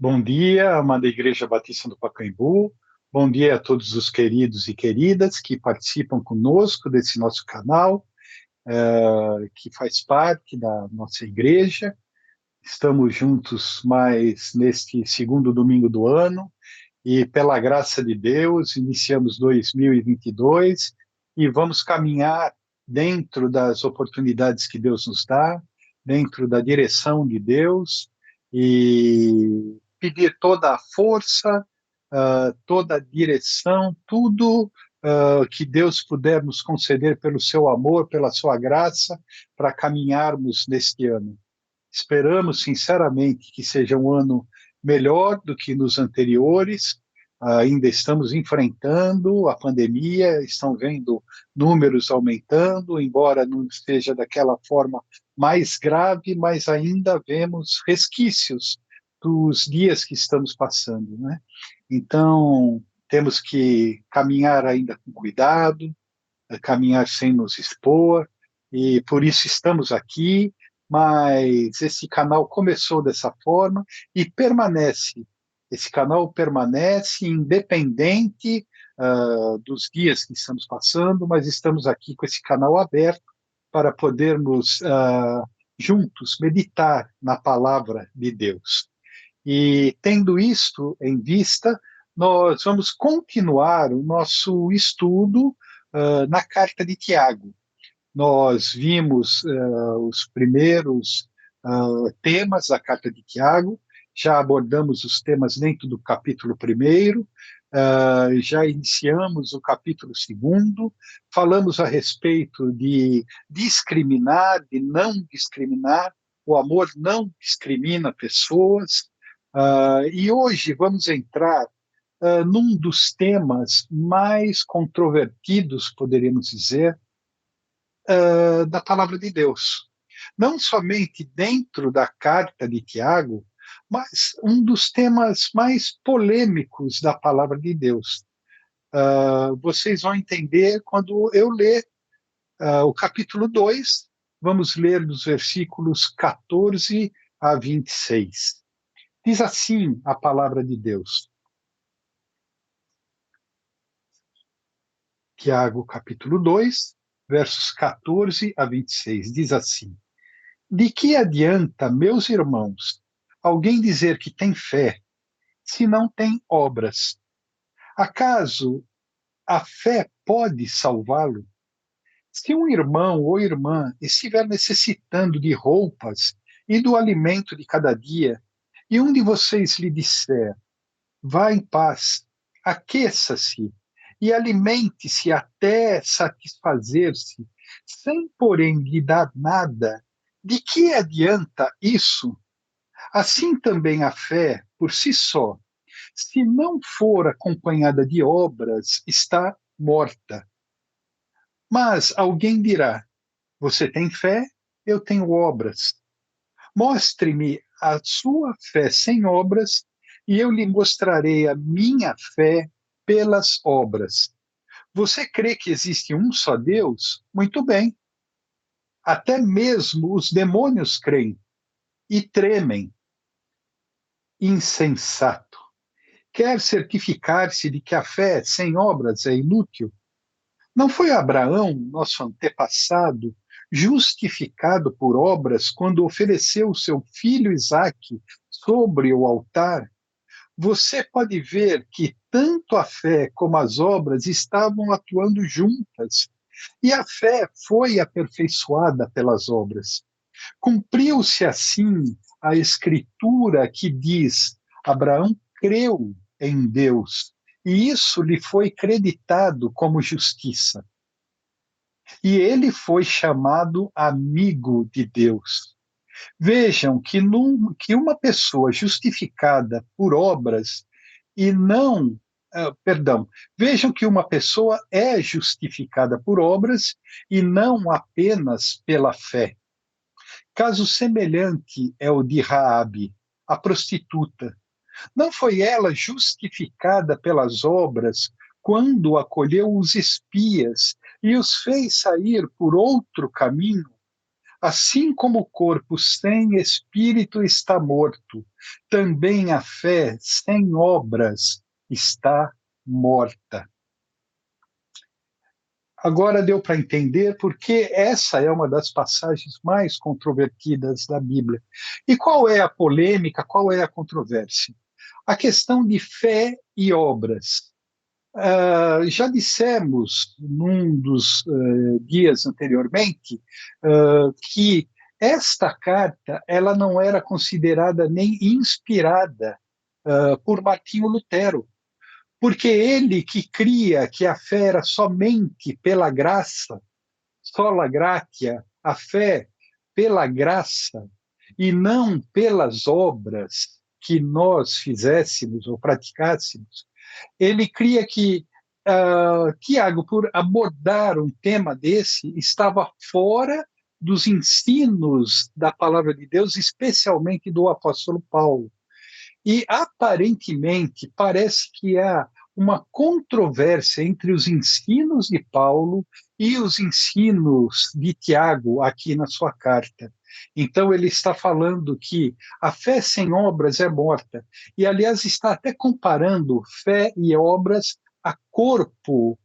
Bom dia, amada Igreja Batista do Pacaembu. Bom dia a todos os queridos e queridas que participam conosco desse nosso canal, que faz parte da nossa igreja. Estamos juntos mais neste segundo domingo do ano e, pela graça de Deus, iniciamos 2022 e vamos caminhar dentro das oportunidades que Deus nos dá, dentro da direção de Deus e pedir toda a força, toda a direção, tudo que Deus puder nos conceder pelo seu amor, pela sua graça, para caminharmos neste ano. Esperamos, sinceramente, que seja um ano melhor do que nos anteriores. Ainda estamos enfrentando a pandemia, estão vendo números aumentando, embora não esteja daquela forma mais grave, mas ainda vemos resquícios dos dias que estamos passando, né? Então, temos que caminhar ainda com cuidado, caminhar sem nos expor, e por isso estamos aqui, mas esse canal começou dessa forma e permanece. Esse canal permanece independente dos dias que estamos passando, mas estamos aqui com esse canal aberto para podermos juntos meditar na palavra de Deus. E tendo isto em vista, nós vamos continuar o nosso estudo na carta de Tiago. Nós vimos os primeiros temas da carta de Tiago, já abordamos os temas dentro do capítulo primeiro, já iniciamos o capítulo segundo, falamos a respeito de discriminar, de não discriminar, o amor não discrimina pessoas, e hoje vamos entrar num dos temas mais controvertidos, poderíamos dizer, da palavra de Deus. Não somente dentro da carta de Tiago, mas um dos temas mais polêmicos da palavra de Deus. Vocês vão entender quando eu ler o capítulo 2. Vamos ler dos versículos 14 a 26. Diz assim a palavra de Deus. Tiago, capítulo 2, versos 14 a 26. Diz assim: De que adianta, meus irmãos, alguém dizer que tem fé, se não tem obras? Acaso a fé pode salvá-lo? Se um irmão ou irmã estiver necessitando de roupas e do alimento de cada dia, e um de vocês lhe disser: vá em paz, aqueça-se e alimente-se até satisfazer-se, sem, porém, lhe dar nada, de que adianta isso? Assim também a fé, por si só, se não for acompanhada de obras, está morta. Mas alguém dirá: você tem fé, eu tenho obras. Mostre-me a sua fé sem obras, e eu lhe mostrarei a minha fé pelas obras. Você crê que existe um só Deus? Muito bem. Até mesmo os demônios creem e tremem. Insensato. Quer certificar-se de que a fé sem obras é inútil? Não foi Abraão, nosso antepassado, justificado por obras quando ofereceu seu filho Isaque sobre o altar? Você pode ver que tanto a fé como as obras estavam atuando juntas, e a fé foi aperfeiçoada pelas obras. Cumpriu-se assim a escritura que diz: Abraão creu em Deus, e isso lhe foi creditado como justiça. E ele foi chamado amigo de Deus. Vejam que uma pessoa justificada por obras e não, perdão, vejam que uma pessoa é justificada por obras e não apenas pela fé. Caso semelhante é o de Raabe, a prostituta. Não foi ela justificada pelas obras quando acolheu os espias e os fez sair por outro caminho? Assim como o corpo sem espírito está morto, também a fé sem obras está morta. Agora deu para entender porque essa é uma das passagens mais controvertidas da Bíblia. E qual é a polêmica, qual é a controvérsia? A questão de fé e obras. Já dissemos num dos dias anteriormente que esta carta ela não era considerada nem inspirada por Martinho Lutero, porque ele que cria que a fé era somente pela graça, sola gratia, a fé pela graça e não pelas obras que nós fizéssemos ou praticássemos, ele cria que Tiago, por abordar um tema desse, estava fora dos ensinos da palavra de Deus, especialmente do apóstolo Paulo. E, aparentemente, parece que há uma controvérsia entre os ensinos de Paulo e os ensinos de Tiago aqui na sua carta. Então, ele está falando que a fé sem obras é morta. E, aliás, está até comparando fé e obras a corpo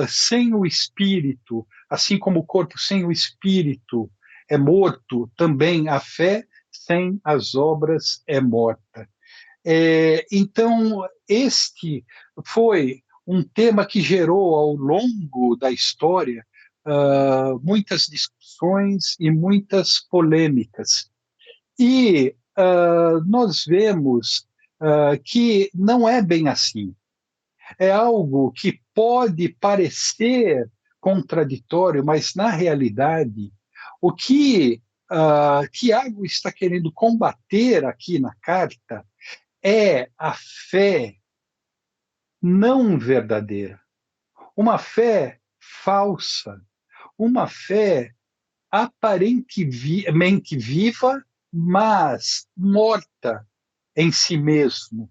sem o espírito. Assim como o corpo sem o espírito é morto, também a fé sem as obras é morta. Então, este foi um tema que gerou, ao longo da história, muitas discussões e muitas polêmicas. E nós vemos que não é bem assim. É algo que pode parecer contraditório, mas, na realidade, o que Tiago está querendo combater aqui na carta é a fé não verdadeira, uma fé falsa, uma fé aparentemente viva, mas morta em si mesmo.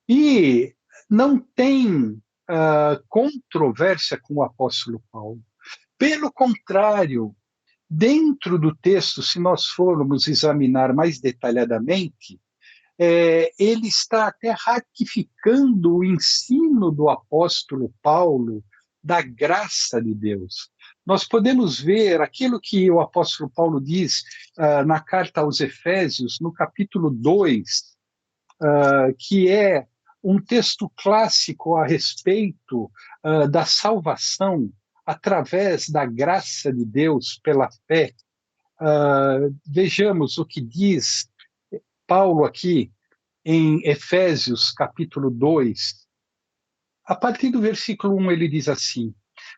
E não tem controvérsia com o apóstolo Paulo. Pelo contrário, dentro do texto, se nós formos examinar mais detalhadamente, ele está até ratificando o ensino do apóstolo Paulo da graça de Deus. Nós podemos ver aquilo que o apóstolo Paulo diz na carta aos Efésios, no capítulo 2, que é um texto clássico a respeito da salvação através da graça de Deus pela fé. Vejamos o que diz Paulo aqui em Efésios, capítulo 2. A partir do versículo 1, ele diz assim: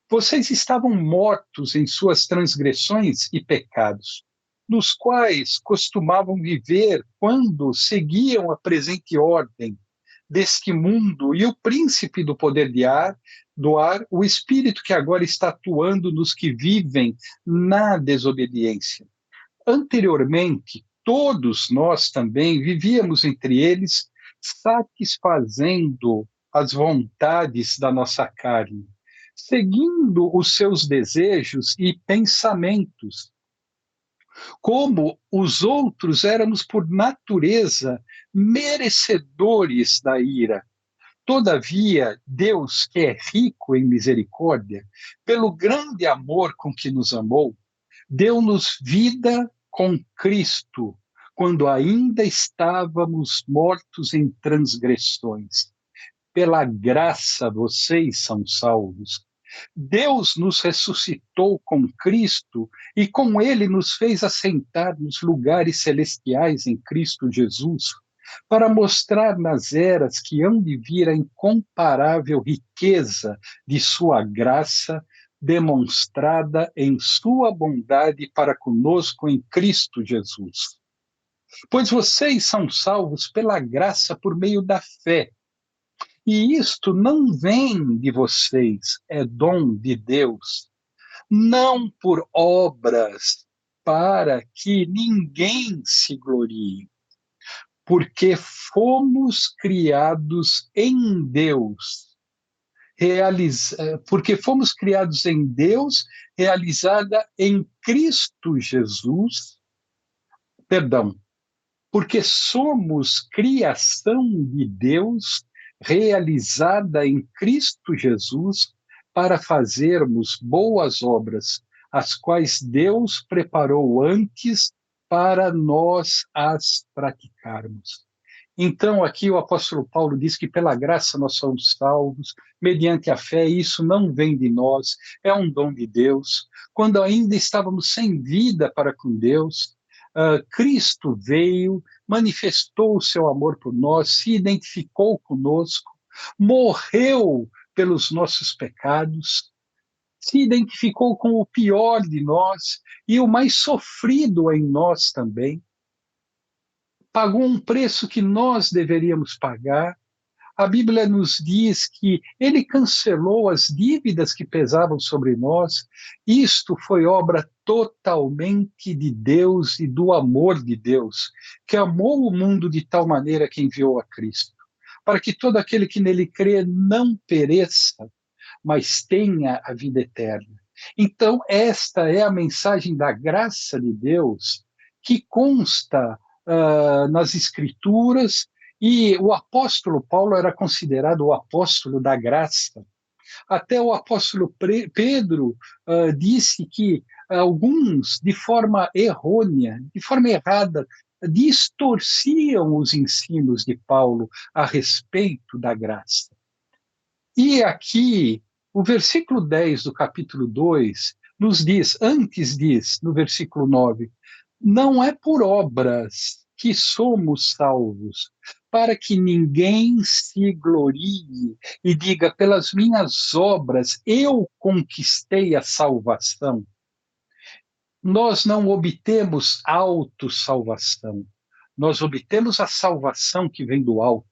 Vocês estavam mortos em suas transgressões e pecados, nos quais costumavam viver quando seguiam a presente ordem deste mundo e o príncipe do poder do ar, o espírito que agora está atuando nos que vivem na desobediência. Anteriormente, todos nós também vivíamos entre eles, satisfazendo as vontades da nossa carne, seguindo os seus desejos e pensamentos. Como os outros, éramos por natureza merecedores da ira. Todavia, Deus, que é rico em misericórdia, pelo grande amor com que nos amou, deu-nos vida com Cristo, quando ainda estávamos mortos em transgressões. Pela graça vocês são salvos. Deus nos ressuscitou com Cristo e com ele nos fez assentar nos lugares celestiais em Cristo Jesus, para mostrar nas eras que hão de vir a incomparável riqueza de sua graça, demonstrada em sua bondade para conosco em Cristo Jesus. Pois vocês são salvos pela graça por meio da fé. E isto não vem de vocês, é dom de Deus, não por obras, para que ninguém se glorie, porque fomos criados em Deus porque fomos criados em Deus, realizada em Cristo Jesus, perdão, porque somos criação de Deus, realizada em Cristo Jesus, para fazermos boas obras, as quais Deus preparou antes para nós as praticarmos. Então, aqui o apóstolo Paulo diz que pela graça nós somos salvos, mediante a fé, e isso não vem de nós, é um dom de Deus. Quando ainda estávamos sem vida para com Deus, Cristo veio, manifestou o seu amor por nós, se identificou conosco, morreu pelos nossos pecados, se identificou com o pior de nós e o mais sofrido em nós também, pagou um preço que nós deveríamos pagar. A Bíblia nos diz que ele cancelou as dívidas que pesavam sobre nós. Isto foi obra totalmente de Deus e do amor de Deus, que amou o mundo de tal maneira que enviou a Cristo, para que todo aquele que nele crê não pereça, mas tenha a vida eterna. Então, esta é a mensagem da graça de Deus que consta nas Escrituras, e o apóstolo Paulo era considerado o apóstolo da graça. Até o apóstolo Pedro disse que alguns, de forma errônea, de forma errada, distorciam os ensinos de Paulo a respeito da graça. E aqui, o versículo 10 do capítulo 2 nos diz, antes diz, no versículo 9, não é por obras que somos salvos, para que ninguém se glorie e diga, pelas minhas obras eu conquistei a salvação. Nós não obtemos autossalvação, nós obtemos a salvação que vem do alto.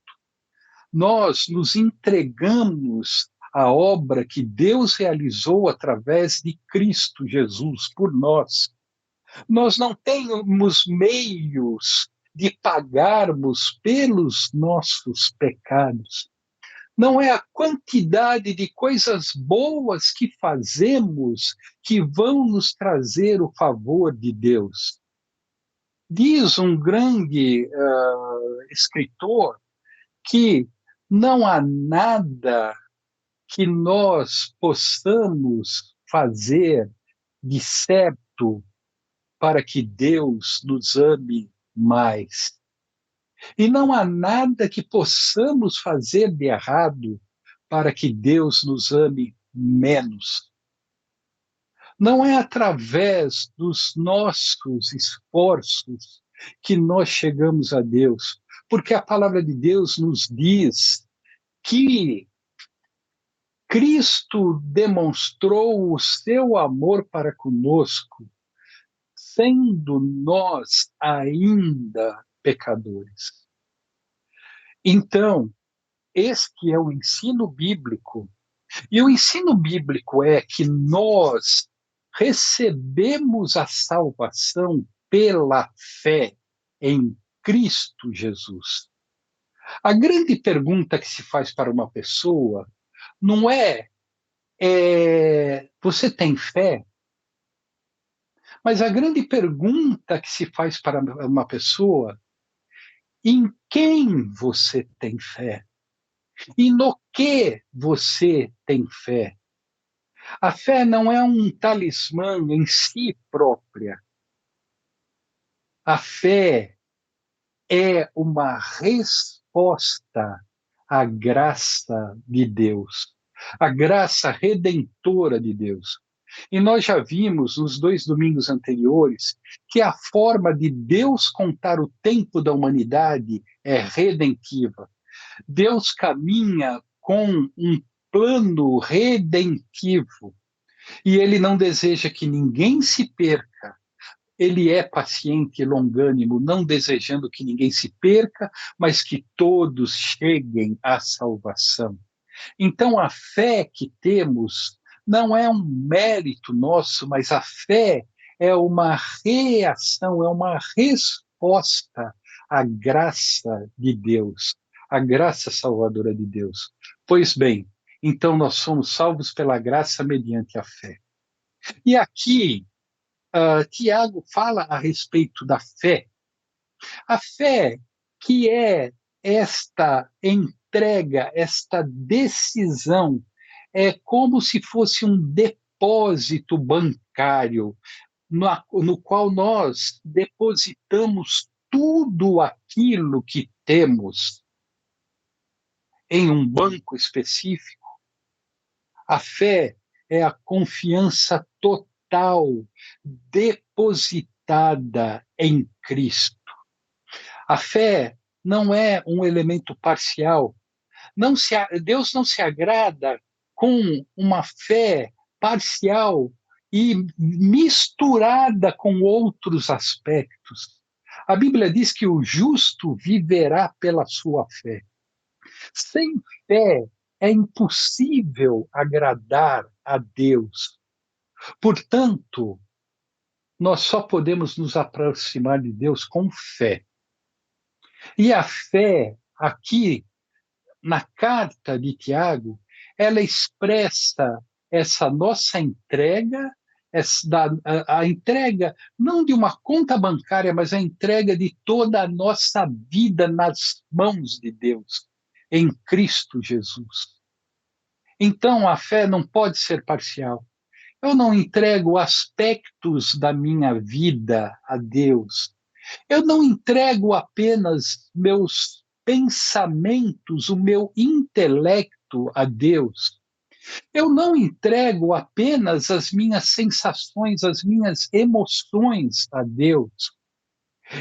Nós nos entregamos à obra que Deus realizou através de Cristo Jesus por nós. Nós não temos meios de pagarmos pelos nossos pecados. Não é a quantidade de coisas boas que fazemos que vão nos trazer o favor de Deus. Diz um grande escritor que não há nada que nós possamos fazer de certo para que Deus nos ame mais. E não há nada que possamos fazer de errado para que Deus nos ame menos. Não é através dos nossos esforços que nós chegamos a Deus, porque a palavra de Deus nos diz que Cristo demonstrou o seu amor para conosco, sendo nós ainda pecadores. Então, este é o ensino bíblico. E o ensino bíblico é que nós recebemos a salvação pela fé em Cristo Jesus. A grande pergunta que se faz para uma pessoa não você tem fé? Mas a grande pergunta que se faz para uma pessoa, em quem você tem fé? E no que você tem fé? A fé não é um talismã em si própria. A fé é uma resposta à graça de Deus, à graça redentora de Deus. E nós já vimos nos 2 domingos anteriores que a forma de Deus contar o tempo da humanidade é redentiva. Deus caminha com um plano redentivo e ele não deseja que ninguém se perca. Ele é paciente e longânimo, não desejando que ninguém se perca, mas que todos cheguem à salvação. Então, a fé que temos não é um mérito nosso, mas a fé é uma reação, é uma resposta à graça de Deus, à graça salvadora de Deus. Pois bem, então nós somos salvos pela graça mediante a fé. E aqui, Tiago fala a respeito da fé. A fé que é esta entrega, esta decisão, é como se fosse um depósito bancário, no qual nós depositamos tudo aquilo que temos em um banco específico. A fé é a confiança total depositada em Cristo. A fé não é um elemento parcial. Deus não se agrada com uma fé parcial e misturada com outros aspectos. A Bíblia diz que o justo viverá pela sua fé. Sem fé é impossível agradar a Deus. Portanto, nós só podemos nos aproximar de Deus com fé. E a fé, aqui, na carta de Tiago, ela expressa essa nossa entrega, a entrega não de uma conta bancária, mas a entrega de toda a nossa vida nas mãos de Deus, em Cristo Jesus. Então, a fé não pode ser parcial. Eu não entrego aspectos da minha vida a Deus. Eu não entrego apenas meus pensamentos, o meu intelecto a Deus. Eu não entrego apenas as minhas sensações, as minhas emoções a Deus.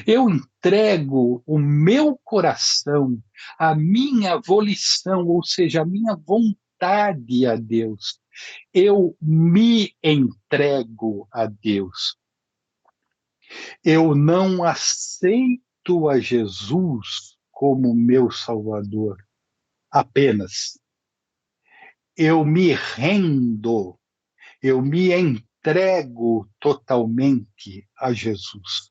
Eu entrego o meu coração, a minha volição, ou seja, a minha vontade a Deus. Eu me entrego a Deus. Eu não aceito a Jesus como meu Salvador apenas. Eu me rendo, eu me entrego totalmente a Jesus.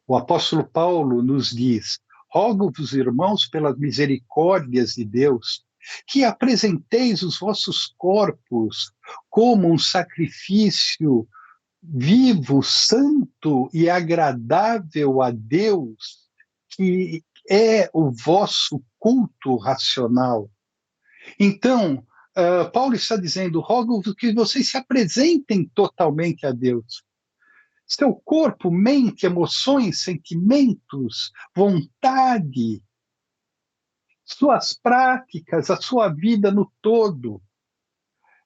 O apóstolo Paulo nos diz: rogo-vos, irmãos, pelas misericórdias de Deus, que apresenteis os vossos corpos como um sacrifício vivo, santo e agradável a Deus, que é o vosso culto racional. Então, Paulo está dizendo: rogo que vocês se apresentem totalmente a Deus. Seu corpo, mente, emoções, sentimentos, vontade, suas práticas, a sua vida no todo.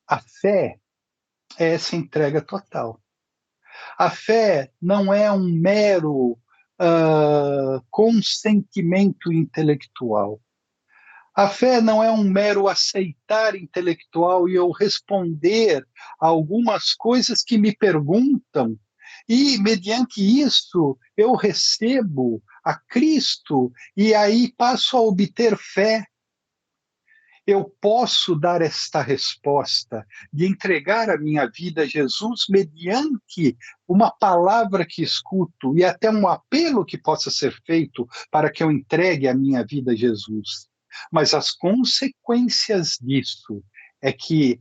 A fé é essa entrega total. A fé não é um mero consentimento intelectual. A fé não é um mero aceitar intelectual e eu responder a algumas coisas que me perguntam, e, mediante isso, eu recebo a Cristo e aí passo a obter fé. Eu posso dar esta resposta de entregar a minha vida a Jesus mediante uma palavra que escuto e até um apelo que possa ser feito para que eu entregue a minha vida a Jesus. Mas as consequências disso é que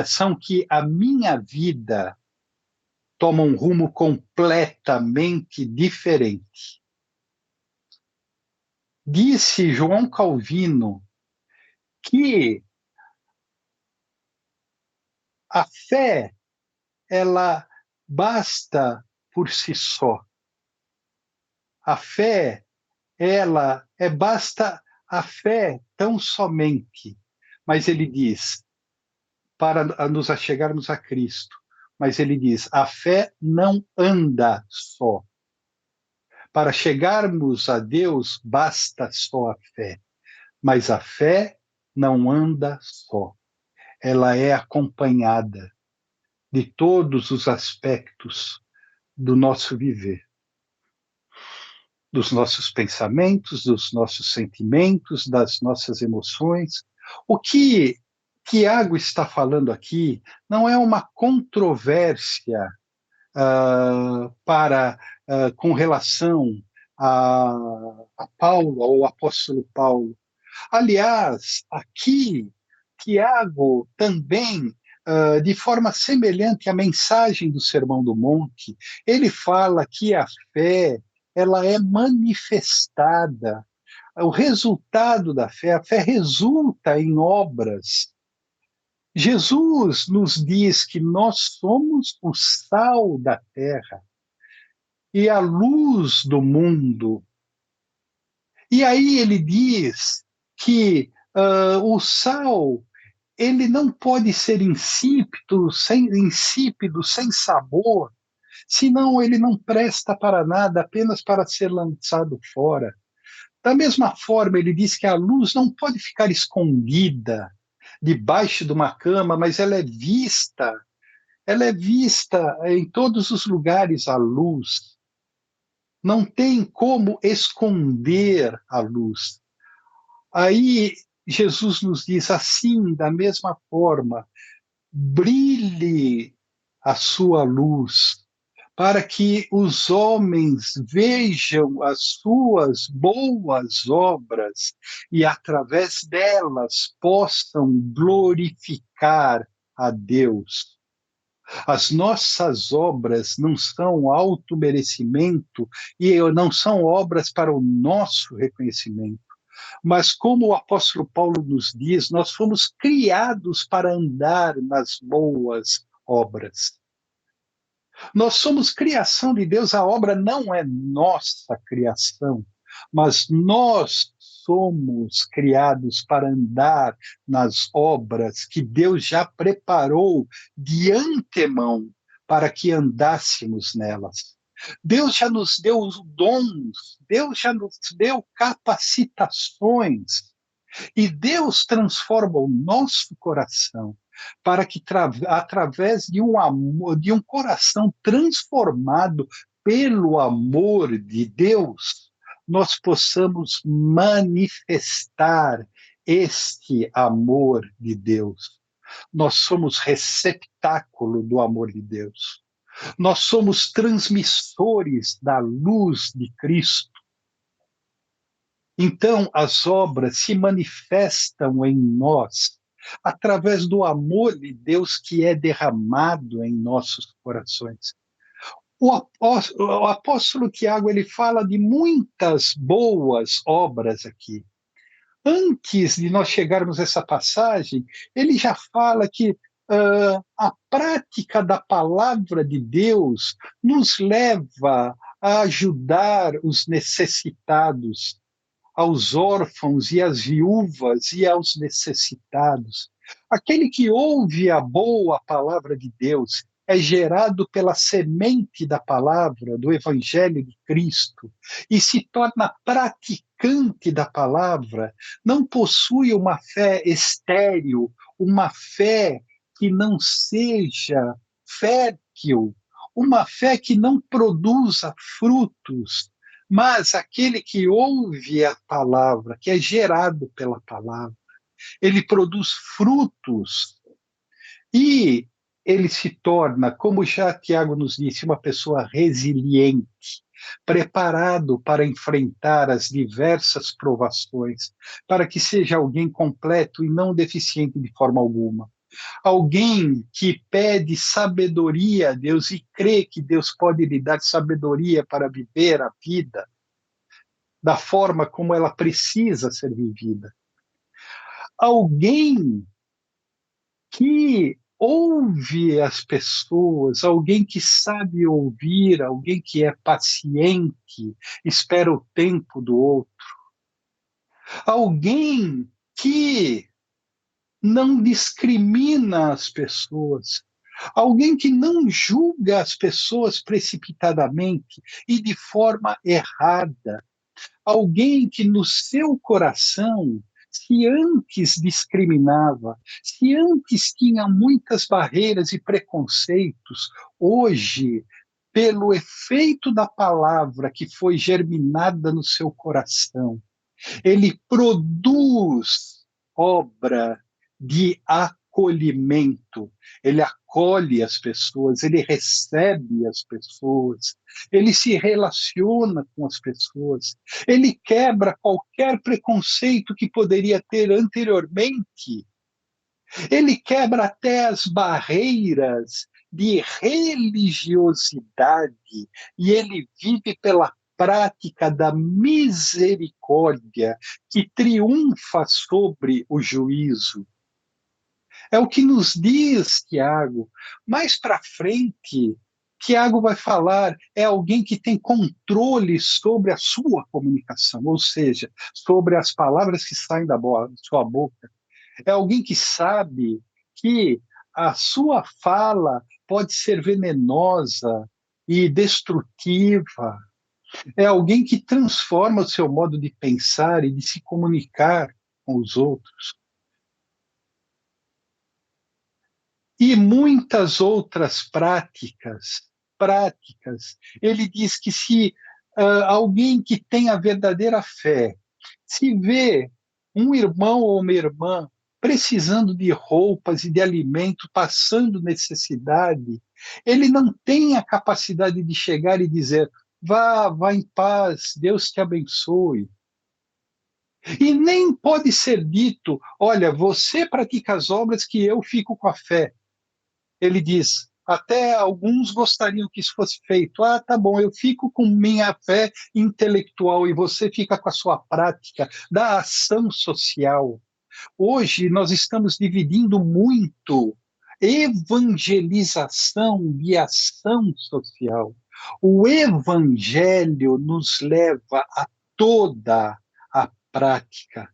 são que a minha vida toma um rumo completamente diferente. Disse João Calvino que a fé ela basta por si só. A fé, ela basta a fé tão somente. Mas ele diz, para nos achegarmos a Cristo, mas ele diz, a fé não anda só. Para chegarmos a Deus, basta só a fé. Mas a fé não anda só. Ela é acompanhada de todos os aspectos do nosso viver, dos nossos pensamentos, dos nossos sentimentos, das nossas emoções. O que Tiago está falando aqui não é uma controvérsia com relação a Paulo, ao apóstolo Paulo. Aliás, aqui Tiago também, de forma semelhante à mensagem do Sermão do Monte, ele fala que a fé, ela é manifestada. O resultado da fé, a fé resulta em obras. Jesus nos diz que nós somos o sal da terra e a luz do mundo. E aí ele diz que o sal, ele não pode ser insípido, sem sabor, senão ele não presta para nada, apenas para ser lançado fora. Da mesma forma, ele diz que a luz não pode ficar escondida debaixo de uma cama, mas ela é vista em todos os lugares a luz. Não tem como esconder a luz. Aí Jesus nos diz assim, da mesma forma, brilhe a sua luz, para que os homens vejam as suas boas obras e, através delas, possam glorificar a Deus. As nossas obras não são automerecimento e não são obras para o nosso reconhecimento. Mas, como o apóstolo Paulo nos diz, nós fomos criados para andar nas boas obras. Nós somos criação de Deus, a obra não é nossa criação, mas nós somos criados para andar nas obras que Deus já preparou de antemão para que andássemos nelas. Deus já nos deu os dons, Deus já nos deu capacitações, e Deus transforma o nosso coração para que, através de um amor, de um coração transformado pelo amor de Deus, nós possamos manifestar este amor de Deus. Nós somos receptáculo do amor de Deus. Nós somos transmissores da luz de Cristo. Então, as obras se manifestam em nós através do amor de Deus que é derramado em nossos corações. O apóstolo Tiago, ele fala de muitas boas obras aqui. Antes de nós chegarmos a essa passagem, ele já fala que a prática da palavra de Deus nos leva a ajudar os necessitados, aos órfãos e às viúvas e aos necessitados. Aquele que ouve a boa palavra de Deus é gerado pela semente da palavra, do Evangelho de Cristo, e se torna praticante da palavra, não possui uma fé estéril, uma fé que não seja fértil, uma fé que não produza frutos, mas aquele que ouve a palavra, que é gerado pela palavra, ele produz frutos e ele se torna, como já Tiago nos disse, uma pessoa resiliente, preparado para enfrentar as diversas provações, para que seja alguém completo e não deficiente de forma alguma. Alguém que pede sabedoria a Deus e crê que Deus pode lhe dar sabedoria para viver a vida da forma como ela precisa ser vivida. Alguém que ouve as pessoas, alguém que sabe ouvir, alguém que é paciente, espera o tempo do outro. Alguém que não discrimina as pessoas. Alguém que não julga as pessoas precipitadamente e de forma errada. Alguém que no seu coração, se antes discriminava, se antes tinha muitas barreiras e preconceitos, hoje, pelo efeito da palavra que foi germinada no seu coração, ele produz obra de acolhimento. Ele acolhe as pessoas, ele recebe as pessoas, ele se relaciona com as pessoas, ele quebra qualquer preconceito que poderia ter anteriormente Ele quebra até as barreiras de religiosidade e ele vive pela prática da misericórdia que triunfa sobre o juízo. É o que nos diz Tiago. Mais para frente, Tiago vai falar, é alguém que tem controle sobre a sua comunicação, ou seja, sobre as palavras que saem da sua boca. É alguém que sabe que a sua fala pode ser venenosa e destrutiva. É alguém que transforma o seu modo de pensar e de se comunicar com os outros. E muitas outras práticas. Ele diz que se alguém que tem a verdadeira fé, se vê um irmão ou uma irmã precisando de roupas e de alimento, passando necessidade, ele não tem a capacidade de chegar e dizer: vá em paz, Deus te abençoe. E nem pode ser dito: olha, você pratica as obras que eu fico com a fé. Ele diz: até alguns gostariam que isso fosse feito. Ah, tá bom, eu fico com minha fé intelectual e você fica com a sua prática da ação social. Hoje nós estamos dividindo muito evangelização de ação social. O evangelho nos leva a toda a prática.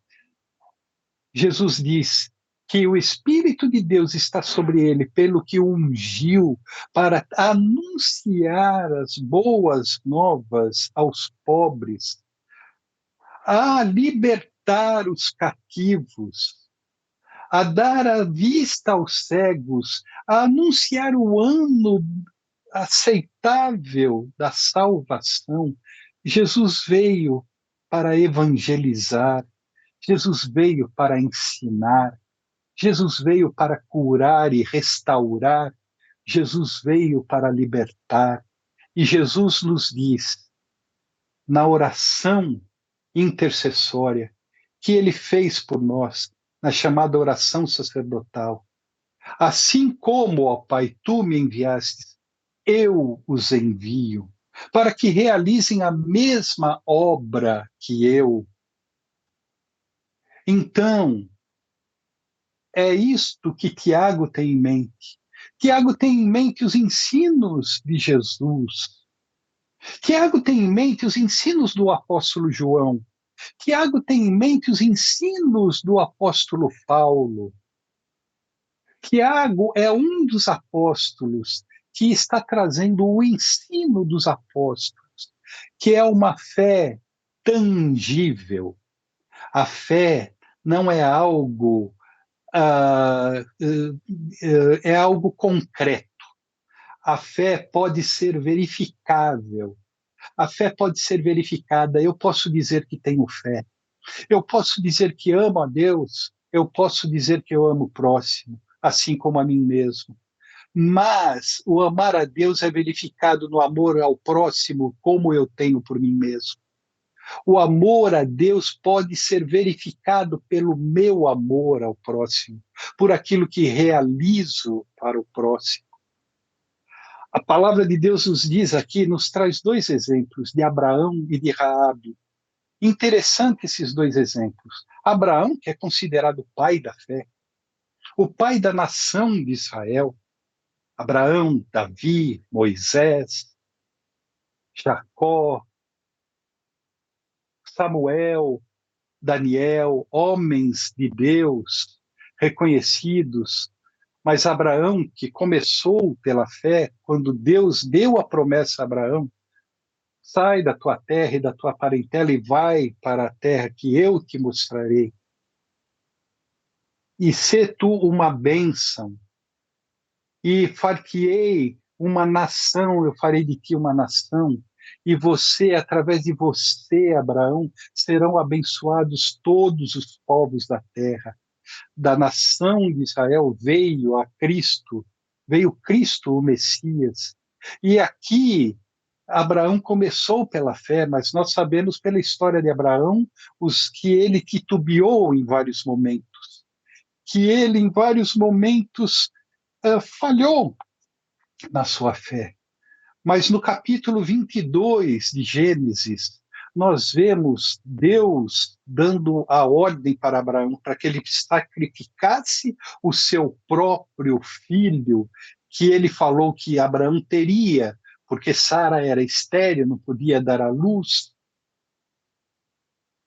Jesus diz que o Espírito de Deus está sobre ele, pelo que o ungiu para anunciar as boas novas aos pobres, a libertar os cativos, a dar a vista aos cegos, a anunciar o ano aceitável da salvação. Jesus veio para evangelizar, Jesus veio para ensinar, Jesus veio para curar e restaurar, Jesus veio para libertar. E Jesus nos diz, na oração intercessória que ele fez por nós, na chamada oração sacerdotal: assim como, ó Pai, tu me enviastes, eu os envio, para que realizem a mesma obra que eu. Então, é isto que Tiago tem em mente. Tiago tem em mente os ensinos de Jesus. Tiago tem em mente os ensinos do apóstolo João. Tiago tem em mente os ensinos do apóstolo Paulo. Tiago é um dos apóstolos que está trazendo o ensino dos apóstolos, que é uma fé tangível. A fé não é algo é algo concreto. A fé pode ser verificável. A fé pode ser verificada. Eu posso dizer que tenho fé. Eu posso dizer que amo a Deus. Eu posso dizer que eu amo o próximo, assim como a mim mesmo. Mas o amar a Deus é verificado no amor ao próximo, como eu tenho por mim mesmo. O amor a Deus pode ser verificado pelo meu amor ao próximo, por aquilo que realizo para o próximo. A palavra de Deus nos diz aqui, nos traz dois exemplos, de Abraão e de Raabe. Interessante esses dois exemplos. Abraão, que é considerado o pai da fé, o pai da nação de Israel. Abraão, Davi, Moisés, Jacó, Samuel, Daniel, homens de Deus reconhecidos, mas Abraão, que começou pela fé, quando Deus deu a promessa a Abraão: sai da tua terra e da tua parentela e vai para a terra que eu te mostrarei. E sê tu uma bênção, e far-te-ei uma nação, eu farei de ti uma nação, e você, através de você, Abraão, serão abençoados todos os povos da terra. Da nação de Israel veio Cristo, o Messias. E aqui Abraão começou pela fé, mas nós sabemos pela história de Abraão os que ele titubeou em vários momentos. que ele, em vários momentos, falhou na sua fé. Mas no capítulo 22 de Gênesis, nós vemos Deus dando a ordem para Abraão para que ele sacrificasse o seu próprio filho, que ele falou que Abraão teria, porque Sara era estéril, não podia dar à luz.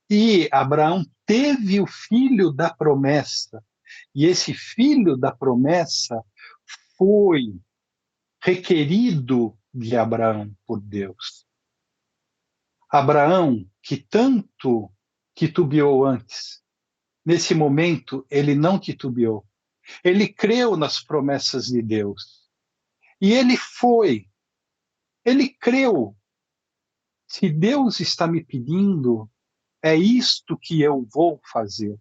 E Abraão teve o filho da promessa, e esse filho da promessa foi requerido de Abraão por Deus. Abraão, que tanto titubeou antes, nesse momento ele não titubeou. Ele creu nas promessas de Deus. E ele creu. Se Deus está me pedindo, é isto que eu vou fazer.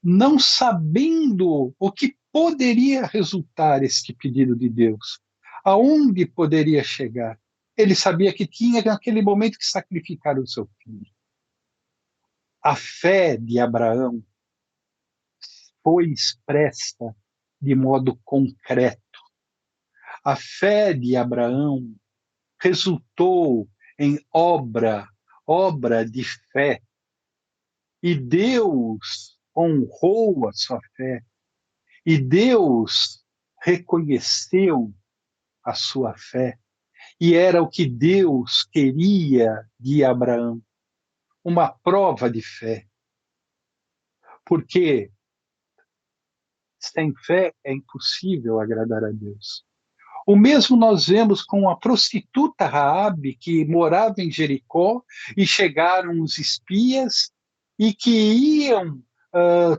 Não sabendo o que poderia resultar este pedido de Deus, aonde poderia chegar. Ele sabia que tinha naquele momento que sacrificar o seu filho. A fé de Abraão foi expressa de modo concreto. A fé de Abraão resultou em obra de fé. E Deus honrou a sua fé. E Deus reconheceu a sua fé. E era o que Deus queria de Abraão, uma prova de fé. Porque sem fé é impossível agradar a Deus. O mesmo nós vemos com a prostituta Raabe, que morava em Jericó, e chegaram os espias e que iam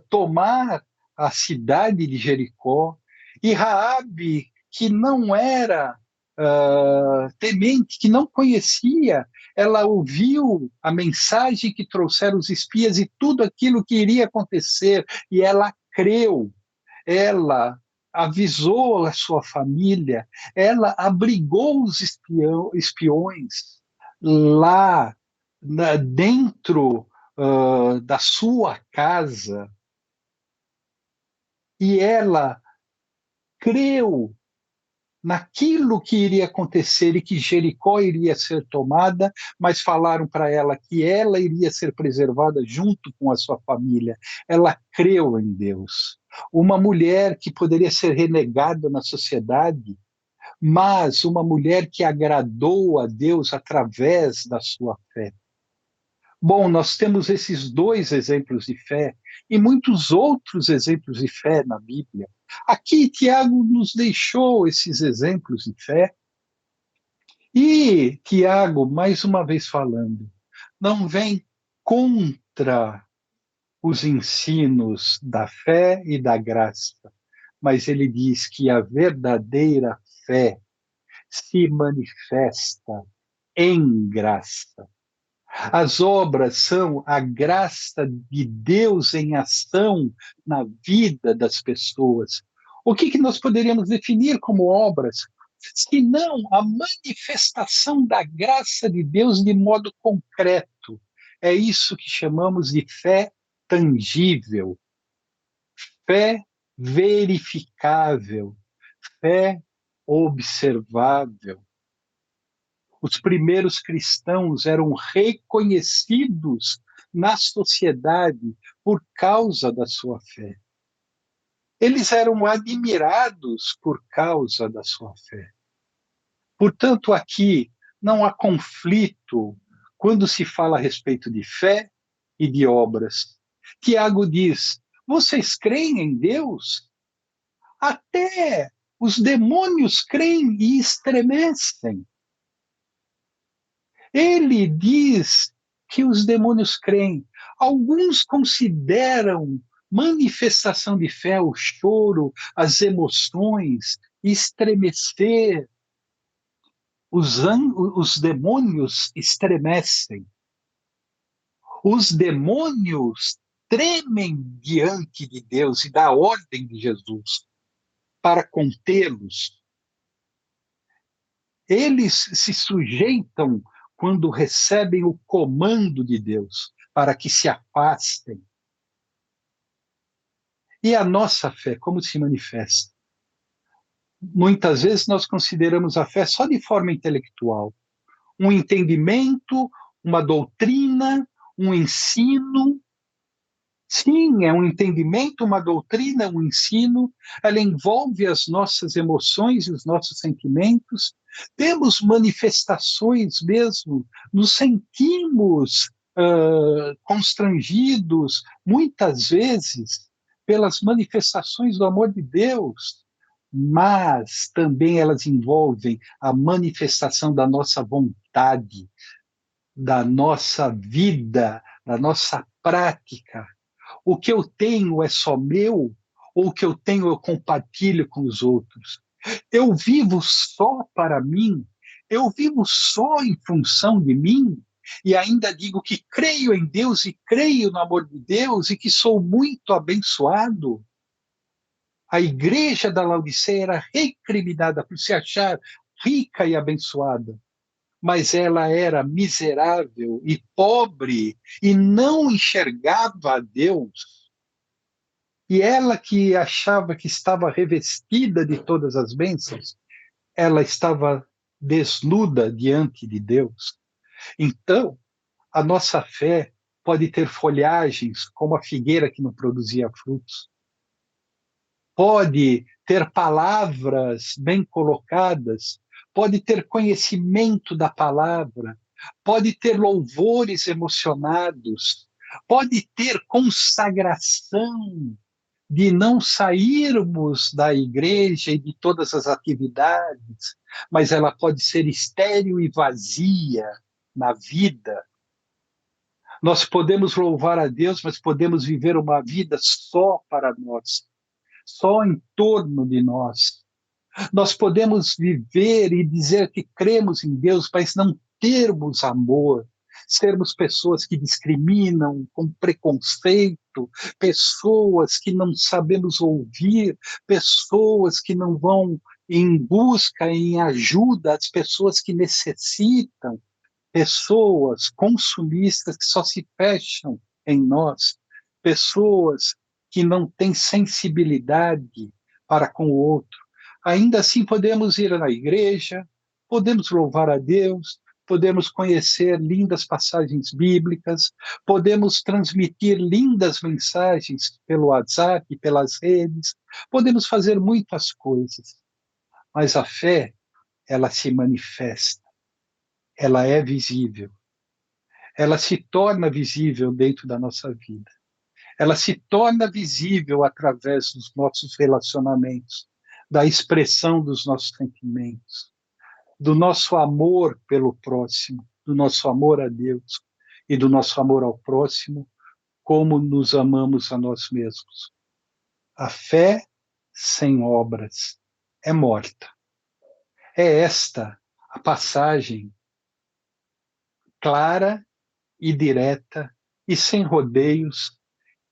tomar a cidade de Jericó. E Raabe, que não era temente, que não conhecia, ela ouviu a mensagem que trouxeram os espias e tudo aquilo que iria acontecer, e ela creu. Ela avisou a sua família, ela abrigou os espiões lá dentro da sua casa, e ela creu naquilo que iria acontecer e que Jericó iria ser tomada, mas falaram para ela que ela iria ser preservada junto com a sua família. Ela creu em Deus. Uma mulher que poderia ser renegada na sociedade, mas uma mulher que agradou a Deus através da sua fé. Bom, nós temos esses dois exemplos de fé e muitos outros exemplos de fé na Bíblia. Aqui, Tiago nos deixou esses exemplos de fé. E Tiago, mais uma vez falando, não vem contra os ensinos da fé e da graça, mas ele diz que a verdadeira fé se manifesta em graça. As obras são a graça de Deus em ação na vida das pessoas. O que nós poderíamos definir como obras? Se não a manifestação da graça de Deus de modo concreto. É isso que chamamos de fé tangível, fé verificável, fé observável. Os primeiros cristãos eram reconhecidos na sociedade por causa da sua fé. Eles eram admirados por causa da sua fé. Portanto, aqui não há conflito quando se fala a respeito de fé e de obras. Tiago diz: vocês creem em Deus? Até os demônios creem e estremecem. Ele diz que os demônios creem. Alguns consideram manifestação de fé o choro, as emoções, estremecer. Os demônios estremecem. Os demônios tremem diante de Deus e da ordem de Jesus para contê-los. Eles se sujeitam quando recebem o comando de Deus para que se afastem. E a nossa fé, como se manifesta? Muitas vezes nós consideramos a fé só de forma intelectual, um entendimento, uma doutrina, um ensino. Sim, é um entendimento, uma doutrina, um ensino, ela envolve as nossas emoções e os nossos sentimentos. Temos manifestações mesmo, nos sentimos constrangidos, muitas vezes, pelas manifestações do amor de Deus, mas também elas envolvem a manifestação da nossa vontade, da nossa vida, da nossa prática. O que eu tenho é só meu, ou o que eu tenho eu compartilho com os outros? Eu vivo só para mim? Eu vivo só em função de mim? E ainda digo que creio em Deus e creio no amor de Deus e que sou muito abençoado? A igreja da Laodiceia era recriminada por se achar rica e abençoada, mas ela era miserável e pobre e não enxergava a Deus. E ela que achava que estava revestida de todas as bênçãos, ela estava desnuda diante de Deus. Então, a nossa fé pode ter folhagens como a figueira que não produzia frutos. Pode ter palavras bem colocadas, pode ter conhecimento da palavra, pode ter louvores emocionados, pode ter consagração de não sairmos da igreja e de todas as atividades, mas ela pode ser estéril e vazia na vida. Nós podemos louvar a Deus, mas podemos viver uma vida só para nós, só em torno de nós. Nós podemos viver e dizer que cremos em Deus, mas não termos amor, sermos pessoas que discriminam com preconceito, pessoas que não sabemos ouvir, pessoas que não vão em busca, em ajuda às pessoas que necessitam, pessoas consumistas que só se fecham em nós, pessoas que não têm sensibilidade para com o outro. Ainda assim, podemos ir na igreja, podemos louvar a Deus, podemos conhecer lindas passagens bíblicas, podemos transmitir lindas mensagens pelo WhatsApp, pelas redes, podemos fazer muitas coisas, mas a fé, ela se manifesta, ela é visível, ela se torna visível dentro da nossa vida, ela se torna visível através dos nossos relacionamentos, da expressão dos nossos sentimentos, do nosso amor pelo próximo, do nosso amor a Deus e do nosso amor ao próximo, como nos amamos a nós mesmos. A fé sem obras é morta. É esta a passagem clara e direta e sem rodeios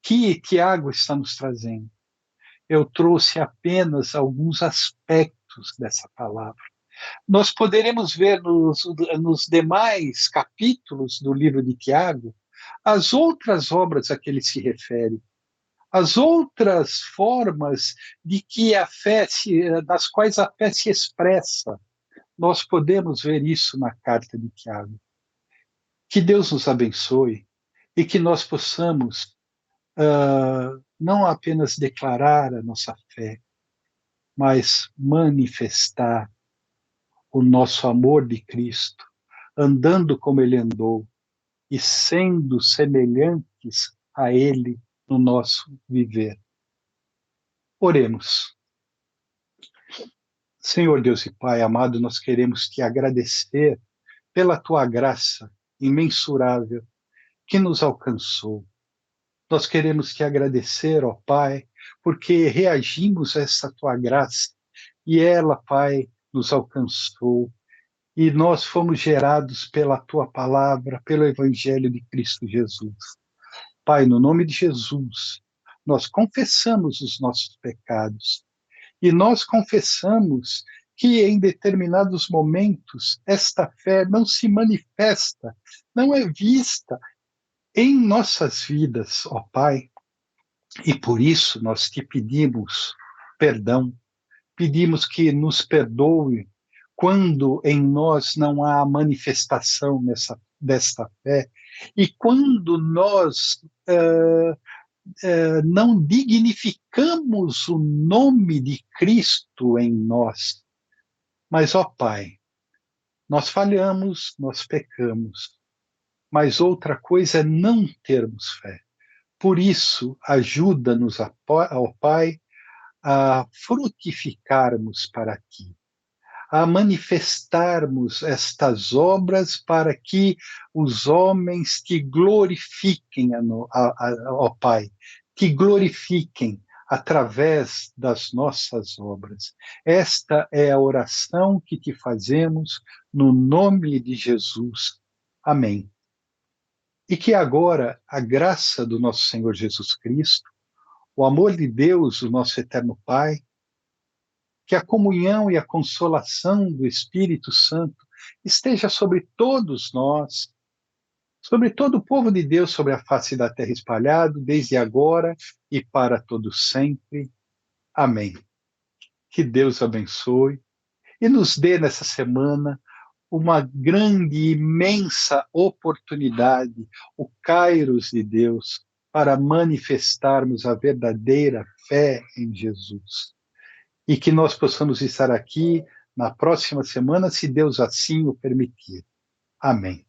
que Tiago está nos trazendo. Eu trouxe apenas alguns aspectos dessa palavra. Nós poderemos ver nos demais capítulos do livro de Tiago as outras obras a que ele se refere, as outras formas de que a fé das quais a fé se expressa. Nós podemos ver isso na carta de Tiago. Que Deus nos abençoe e que nós possamos não apenas declarar a nossa fé, mas manifestar o nosso amor de Cristo, andando como ele andou e sendo semelhantes a ele no nosso viver. Oremos. Senhor Deus e Pai amado, nós queremos te agradecer pela tua graça imensurável que nos alcançou. Nós queremos te agradecer, ó Pai, porque reagimos a essa tua graça e ela, Pai, nos alcançou. E nós fomos gerados pela tua palavra, pelo Evangelho de Cristo Jesus. Pai, no nome de Jesus, nós confessamos os nossos pecados e nós confessamos que em determinados momentos esta fé não se manifesta, não é vista em nossas vidas, ó Pai. E por isso nós te pedimos perdão, pedimos que nos perdoe quando em nós não há manifestação desta fé, e quando nós não dignificamos o nome de Cristo em nós. Mas, ó Pai, nós falhamos, nós pecamos, mas outra coisa é não termos fé. Por isso, ajuda-nos, ó Pai, a frutificarmos para ti, a manifestarmos estas obras para que os homens te glorifiquem, ó Pai, te glorifiquem através das nossas obras. Esta é a oração que te fazemos no nome de Jesus. Amém. E que agora a graça do nosso Senhor Jesus Cristo, o amor de Deus, o nosso eterno Pai, que a comunhão e a consolação do Espírito Santo esteja sobre todos nós, sobre todo o povo de Deus sobre a face da terra espalhado, desde agora e para todo sempre. Amém. Que Deus abençoe e nos dê nessa semana uma grande, imensa oportunidade, o Kairos de Deus, para manifestarmos a verdadeira fé em Jesus. E que nós possamos estar aqui na próxima semana, se Deus assim o permitir. Amém.